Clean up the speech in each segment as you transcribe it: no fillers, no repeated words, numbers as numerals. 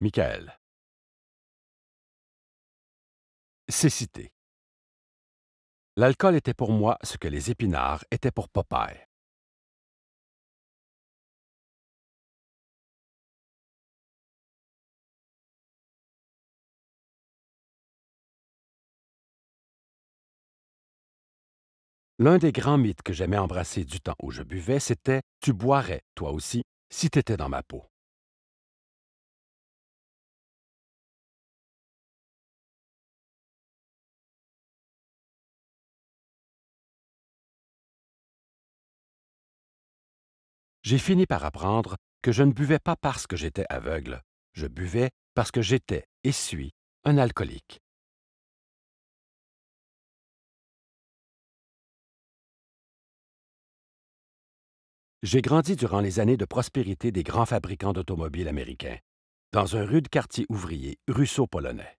Michael. Cécité. L'alcool était pour moi ce que les épinards étaient pour Popeye. L'un des grands mythes que j'aimais embrasser du temps où je buvais, c'était « Tu boirais, toi aussi, si t'étais dans ma peau ». J'ai fini par apprendre que je ne buvais pas parce que j'étais aveugle, je buvais parce que j'étais et suis un alcoolique. J'ai grandi durant les années de prospérité des grands fabricants d'automobiles américains, dans un rude quartier ouvrier russo-polonais.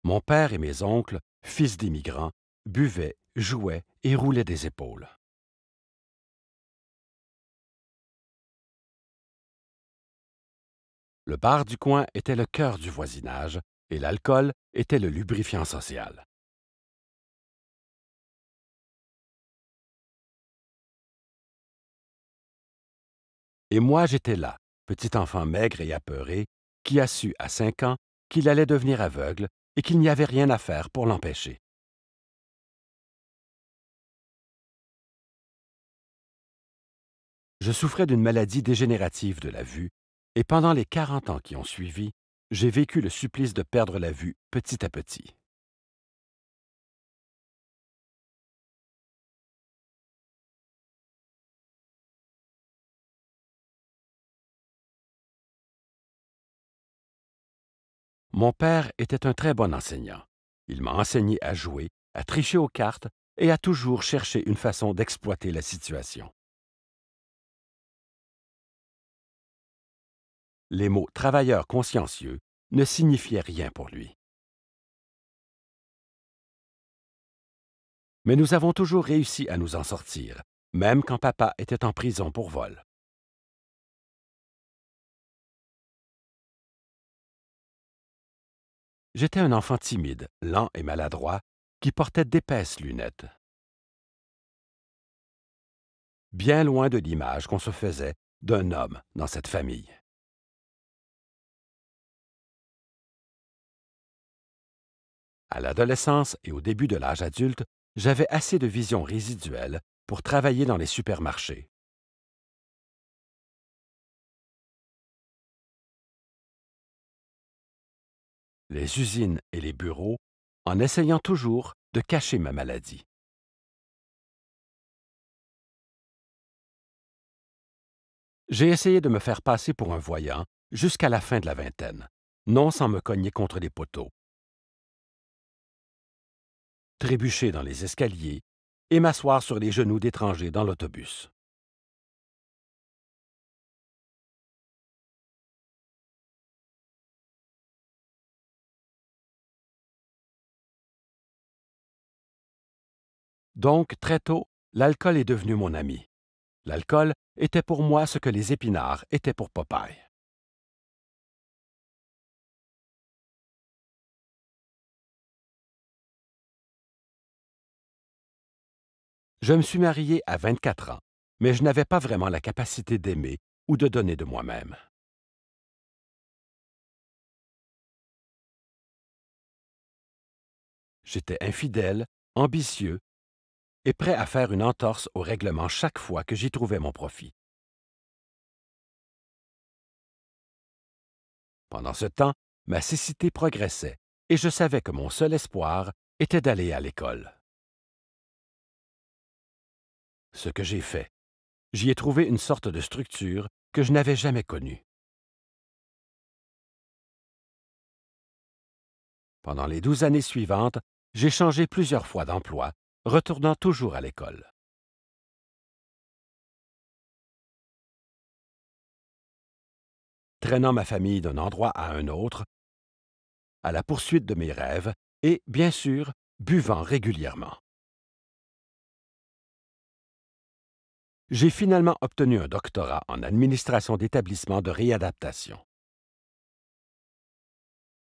Mon père et mes oncles, fils d'immigrants, buvaient, jouaient et roulaient des épaules. Le bar du coin était le cœur du voisinage et l'alcool était le lubrifiant social. Et moi, j'étais là, petit enfant maigre et apeuré, qui a su à 5 ans qu'il allait devenir aveugle et qu'il n'y avait rien à faire pour l'empêcher. Je souffrais d'une maladie dégénérative de la vue, et pendant les 40 ans qui ont suivi, j'ai vécu le supplice de perdre la vue petit à petit. Mon père était un très bon enseignant. Il m'a enseigné à jouer, à tricher aux cartes et à toujours chercher une façon d'exploiter la situation. Les mots travailleur consciencieux ne signifiaient rien pour lui. Mais nous avons toujours réussi à nous en sortir, même quand papa était en prison pour vol. J'étais un enfant timide, lent et maladroit, qui portait d'épaisses lunettes, bien loin de l'image qu'on se faisait d'un homme dans cette famille. À l'adolescence et au début de l'âge adulte, j'avais assez de vision résiduelle pour travailler dans les supermarchés. Les usines et les bureaux, en essayant toujours de cacher ma maladie. J'ai essayé de me faire passer pour un voyant jusqu'à la fin de la vingtaine, non sans me cogner contre les poteaux, trébucher dans les escaliers et m'asseoir sur les genoux d'étrangers dans l'autobus. Donc, très tôt, l'alcool est devenu mon ami. L'alcool était pour moi ce que les épinards étaient pour Popeye. Je me suis marié à 24 ans, mais je n'avais pas vraiment la capacité d'aimer ou de donner de moi-même. J'étais infidèle, ambitieux et prêt à faire une entorse au règlement chaque fois que j'y trouvais mon profit. Pendant ce temps, ma cécité progressait et je savais que mon seul espoir était d'aller à l'école. Ce que j'ai fait, j'y ai trouvé une sorte de structure que je n'avais jamais connue. Pendant les 12 années suivantes, j'ai changé plusieurs fois d'emploi, retournant toujours à l'école. Traînant ma famille d'un endroit à un autre, à la poursuite de mes rêves et, bien sûr, buvant régulièrement. j'ai finalement obtenu un doctorat en administration d'établissements de réadaptation.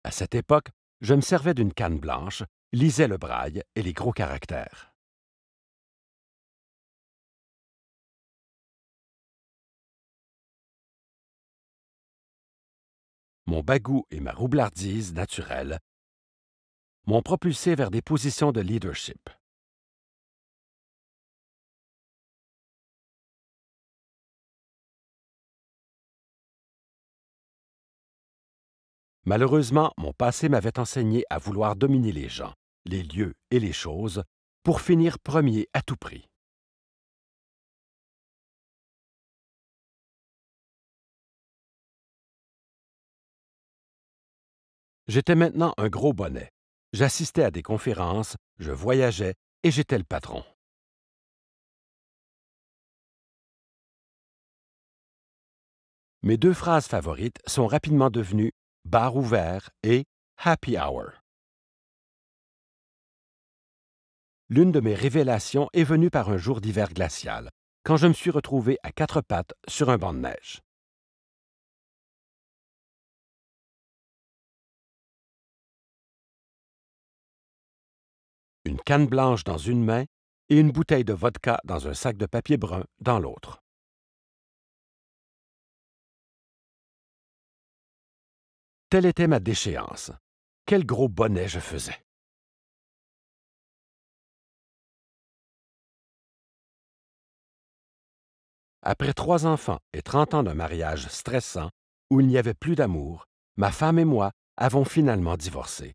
À cette époque, je me servais d'une canne blanche, lisais le braille et les gros caractères. Mon bagou et ma roublardise naturelle m'ont propulsé vers des positions de leadership. Malheureusement, mon passé m'avait enseigné à vouloir dominer les gens, les lieux et les choses pour finir premier à tout prix. J'étais maintenant un gros bonnet. J'assistais à des conférences, je voyageais et j'étais le patron. Mes deux phrases favorites sont rapidement devenues bar ouvert et happy hour. L'une de mes révélations est venue par un jour d'hiver glacial, quand je me suis retrouvé à quatre pattes sur un banc de neige. Une canne blanche dans une main et une bouteille de vodka dans un sac de papier brun dans l'autre. Telle était ma déchéance. Quel gros bonnet je faisais. Après 3 enfants et 30 ans d'un mariage stressant, où il n'y avait plus d'amour, ma femme et moi avons finalement divorcé.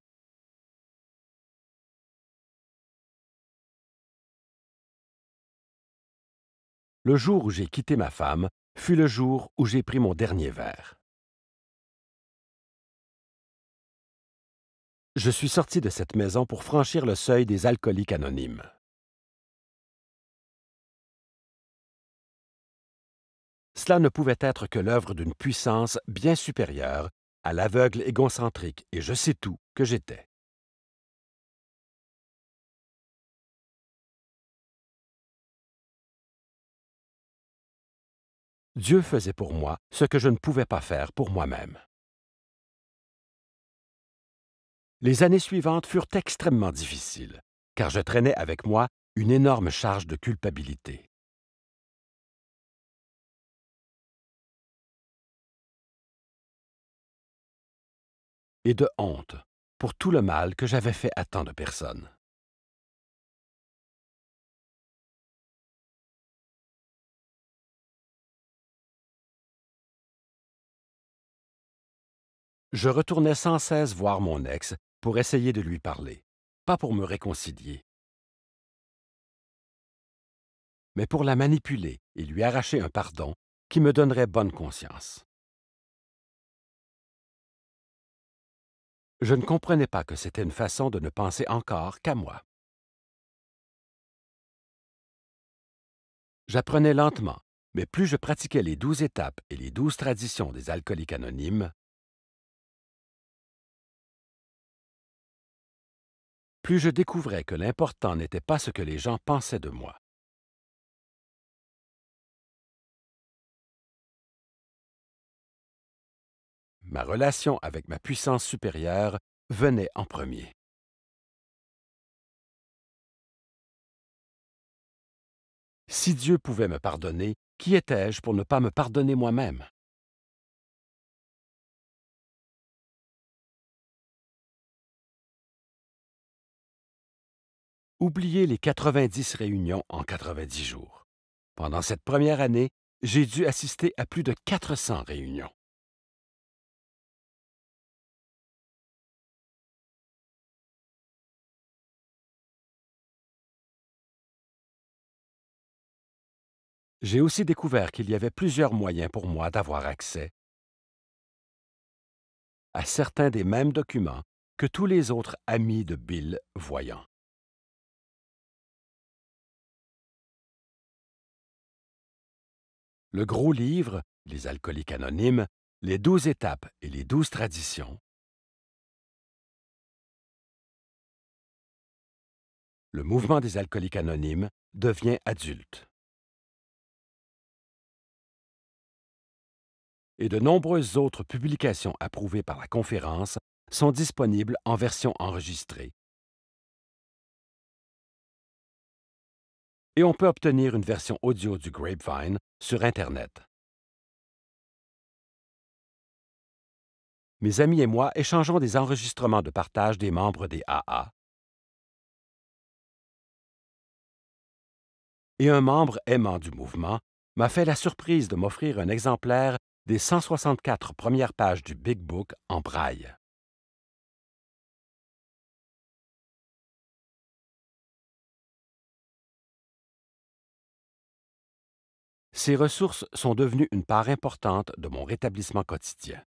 Le jour où j'ai quitté ma femme fut le jour où j'ai pris mon dernier verre. Je suis sorti de cette maison pour franchir le seuil des alcooliques anonymes. Cela ne pouvait être que l'œuvre d'une puissance bien supérieure à l'aveugle égocentrique et je sais tout que j'étais. Dieu faisait pour moi ce que je ne pouvais pas faire pour moi-même. Les années suivantes furent extrêmement difficiles, car je traînais avec moi une énorme charge de culpabilité. Et de honte pour tout le mal que j'avais fait à tant de personnes. Je retournais sans cesse voir mon ex pour essayer de lui parler, pas pour me réconcilier, mais pour la manipuler et lui arracher un pardon qui me donnerait bonne conscience. Je ne comprenais pas que c'était une façon de ne penser encore qu'à moi. J'apprenais lentement, mais plus je pratiquais les 12 étapes et les 12 traditions des alcooliques anonymes, plus je découvrais que l'important n'était pas ce que les gens pensaient de moi. Ma relation avec ma puissance supérieure venait en premier. Si Dieu pouvait me pardonner, qui étais-je pour ne pas me pardonner moi-même? Oubliez les 90 réunions en 90 jours. Pendant cette première année, j'ai dû assister à plus de 400 réunions. J'ai aussi découvert qu'il y avait plusieurs moyens pour moi d'avoir accès à certains des mêmes documents que tous les autres amis de Bill voyant. Le gros livre, Les alcooliques anonymes, les 12 étapes et les 12 traditions, le mouvement des alcooliques anonymes devient adulte. et de nombreuses autres publications approuvées par la conférence sont disponibles en version enregistrée. Et on peut obtenir une version audio du Grapevine sur Internet. Mes amis et moi échangeons des enregistrements de partage des membres des AA. Et un membre aimant du mouvement m'a fait la surprise de m'offrir un exemplaire des 164 premières pages du Big Book en braille. Ces ressources sont devenues une part importante de mon rétablissement quotidien.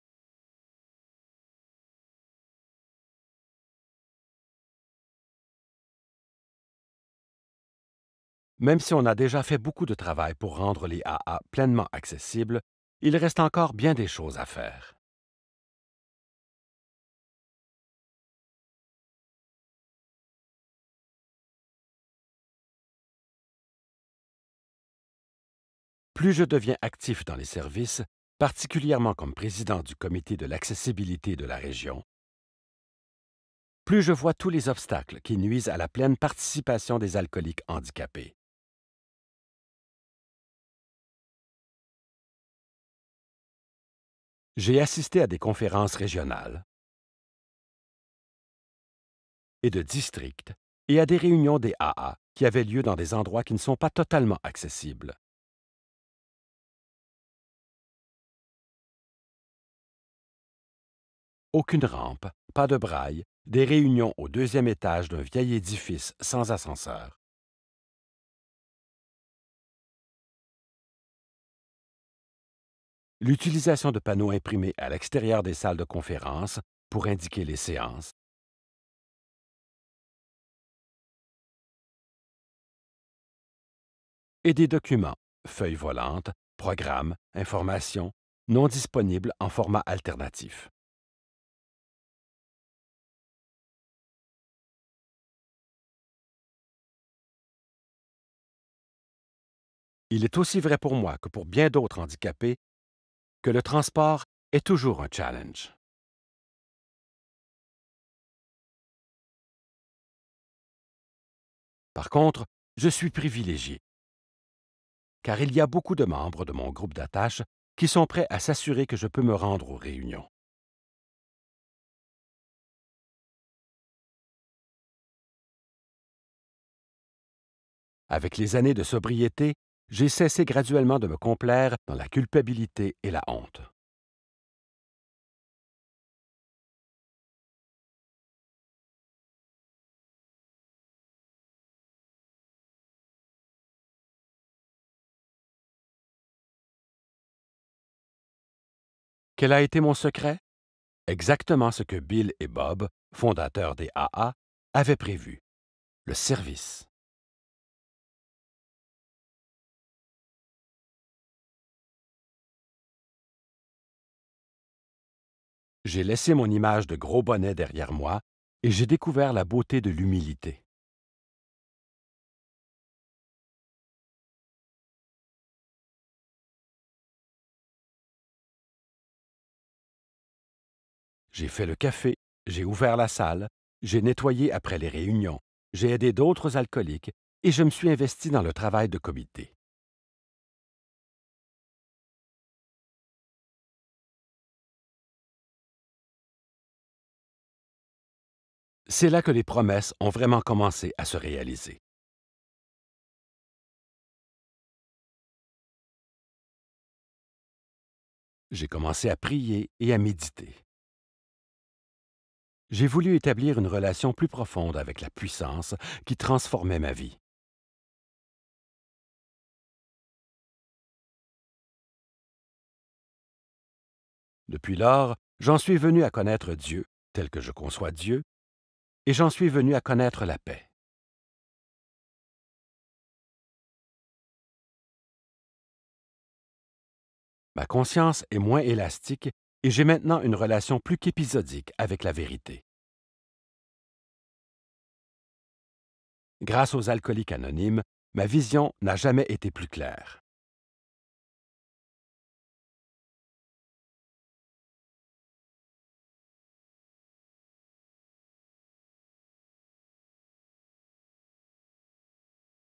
Même si on a déjà fait beaucoup de travail pour rendre les AA pleinement accessibles, il reste encore bien des choses à faire. Plus je deviens actif dans les services, particulièrement comme président du comité de l'accessibilité de la région, plus je vois tous les obstacles qui nuisent à la pleine participation des alcooliques handicapés. J'ai assisté à des conférences régionales et de districts et à des réunions des AA qui avaient lieu dans des endroits qui ne sont pas totalement accessibles. Aucune rampe, pas de braille, des réunions au deuxième étage d'un vieil édifice sans ascenseur. L'utilisation de panneaux imprimés à l'extérieur des salles de conférence pour indiquer les séances, et des documents, feuilles volantes, programmes, informations, non disponibles en format alternatif. Il est aussi vrai pour moi que pour bien d'autres handicapés que le transport est toujours un challenge. Par contre, je suis privilégié, car il y a beaucoup de membres de mon groupe d'attache qui sont prêts à s'assurer que je peux me rendre aux réunions. Avec les années de sobriété, j'ai cessé graduellement de me complaire dans la culpabilité et la honte. Quel a été mon secret? Exactement ce que Bill et Bob, fondateurs des AA, avaient prévu, le service. J'ai laissé mon image de gros bonnet derrière moi et j'ai découvert la beauté de l'humilité. J'ai fait le café, j'ai ouvert la salle, j'ai nettoyé après les réunions, j'ai aidé d'autres alcooliques et je me suis investi dans le travail de comité. C'est là que les promesses ont vraiment commencé à se réaliser. J'ai commencé à prier et à méditer. J'ai voulu établir une relation plus profonde avec la puissance qui transformait ma vie. Depuis lors, j'en suis venu à connaître Dieu, tel que je conçois Dieu, et j'en suis venu à connaître la paix. Ma conscience est moins élastique et j'ai maintenant une relation plus qu'épisodique avec la vérité. Grâce aux alcooliques anonymes, ma vision n'a jamais été plus claire.